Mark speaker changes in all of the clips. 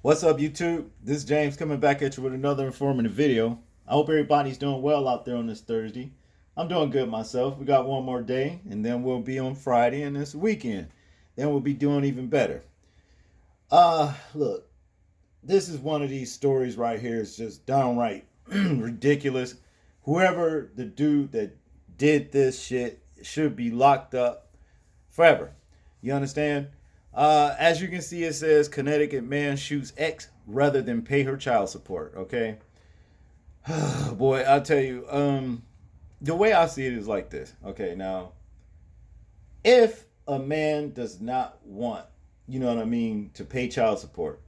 Speaker 1: What's up, YouTube? This is James coming back at you with another informative video. I hope everybody's doing well out there on this Thursday. I'm doing good myself. We got one more day, and then we'll be on Friday and this weekend. Then we'll be doing even better. Look, this is one of these stories right here. It's just downright ridiculous. Whoever the dude that did this shit should be locked up forever. You understand? As you can see, it says Connecticut man shoots ex rather than pay her child support. Okay, boy, I'll tell you. The way I see it is like this. Okay, now, if a man does not want, you know what I mean, to pay child support,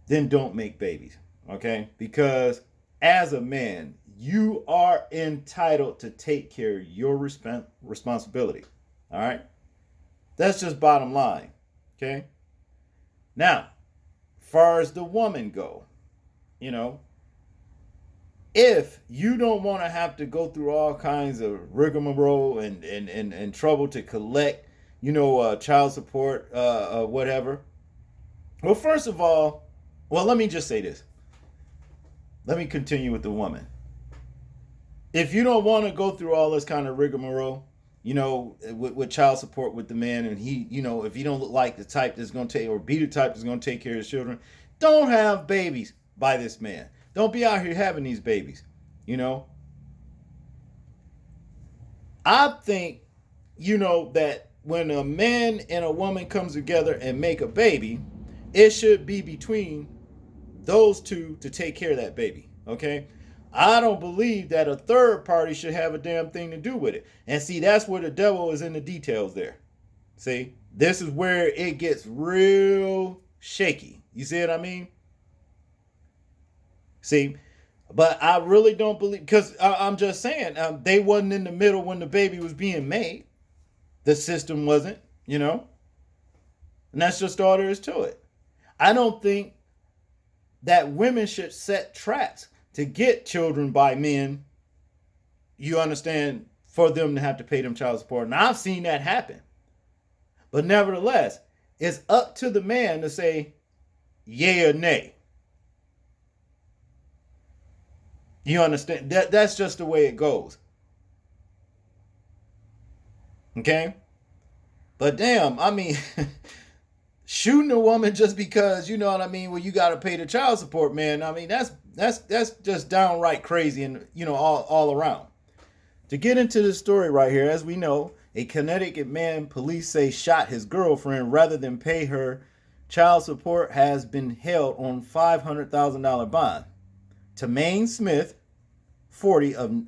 Speaker 1: then don't make babies. Okay, because as a man, you are entitled to take care of your responsibility. All right, that's just bottom line. Okay. Now, far as the woman go, you know, if you don't want to have to go through all kinds of rigmarole and trouble to collect, child support, whatever. Well, first of all, let me just say this. Let me continue with the woman. If you don't want to go through all this kind of rigmarole, with child support with the man, and he, if he don't look like the type that's going to take, or be the type that's going to take care of his children, don't have babies by this man. Don't be out here having these babies. I think, that when a man and a woman comes together and make a baby, it should be between those two to take care of that baby. Okay. I don't believe that a third party should have a damn thing to do with it. And see, that's where the devil is in the details there. See, this is where it gets real shaky. You see what I mean? See, but I really don't believe, because I'm just saying, they wasn't in the middle when the baby was being made. The system wasn't, and that's just all there is to it. I don't think that women should set traps to get children by men, you understand, for them to have to pay them child support. And I've seen that happen. But nevertheless, it's up to the man to say yay or nay. You understand? That's just the way it goes. Okay? But damn, I mean, shooting a woman just because, you know what I mean, well, you got to pay the child support, man. I mean, that's just downright crazy and, all around. To get into the story right here, as we know, a Connecticut man police say shot his girlfriend rather than pay her child support has been held on $500,000 bond. Tamaine Smith, 40, of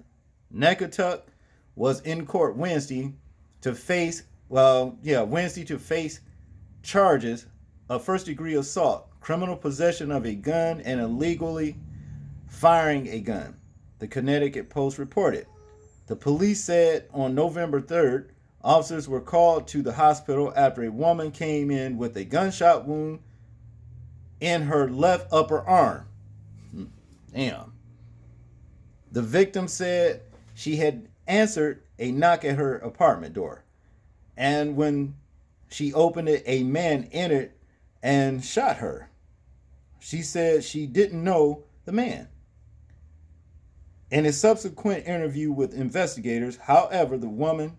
Speaker 1: Connecticut, was in court Wednesday to face charges of first-degree assault, criminal possession of a gun, and illegally firing a gun, the Connecticut Post reported. The police said on November 3rd, officers were called to the hospital after a woman came in with a gunshot wound in her left upper arm. Damn. The victim said she had answered a knock at her apartment door, and when she opened it, a man entered and shot her. She said she didn't know the man. In a subsequent interview with investigators, however, the woman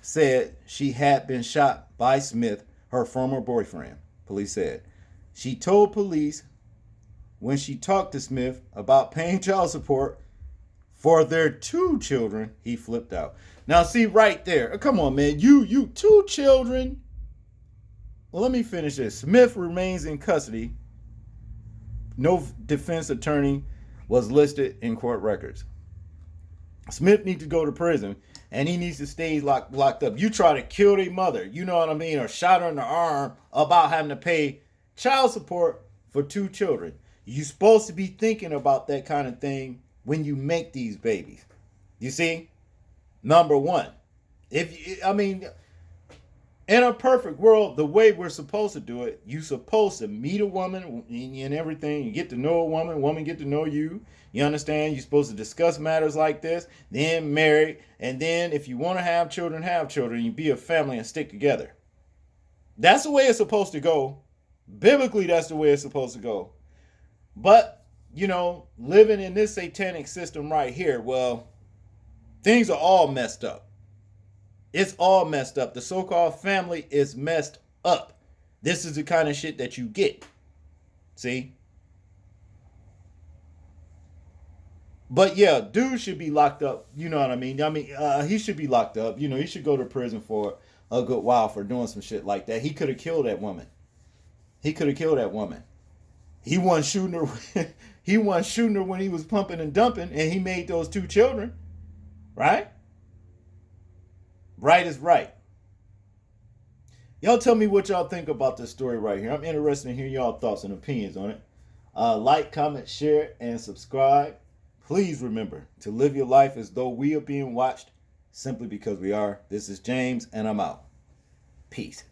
Speaker 1: said she had been shot by Smith, her former boyfriend, police said. She told police when she talked to Smith about paying child support for their 2 children, he flipped out. Now, see right there. Come on, man. You 2 children. Well, let me finish this. Smith remains in custody. No defense attorney was listed in court records. Smith needs to go to prison, and he needs to stay locked up. You try to kill their mother, you know what I mean, or shot her in the arm about having to pay child support for 2 children. You're supposed to be thinking about that kind of thing when you make these babies. You see? Number one. In a perfect world, the way we're supposed to do it, you're supposed to meet a woman and everything. You get to know a woman get to know you. You understand? You're supposed to discuss matters like this, then marry, and then if you want to have children, you be a family and stick together. That's the way it's supposed to go. Biblically, that's the way it's supposed to go. But, living in this satanic system right here, well, things are all messed up. It's all messed up. The so-called family is messed up. This is the kind of shit that you get. See? But yeah, dude should be locked up. You know what I mean? He should be locked up. He should go to prison for a good while for doing some shit like that. He could have killed that woman. He could have killed that woman. He wasn't shooting her. He wasn't shooting her when he was pumping and dumping, and he made those two children. Right? Right is right. Y'all tell me what y'all think about this story right here. I'm interested in hearing y'all thoughts and opinions on it. Like, comment, share, and subscribe. Please remember to live your life as though we are being watched simply because we are. This is James, and I'm out. Peace.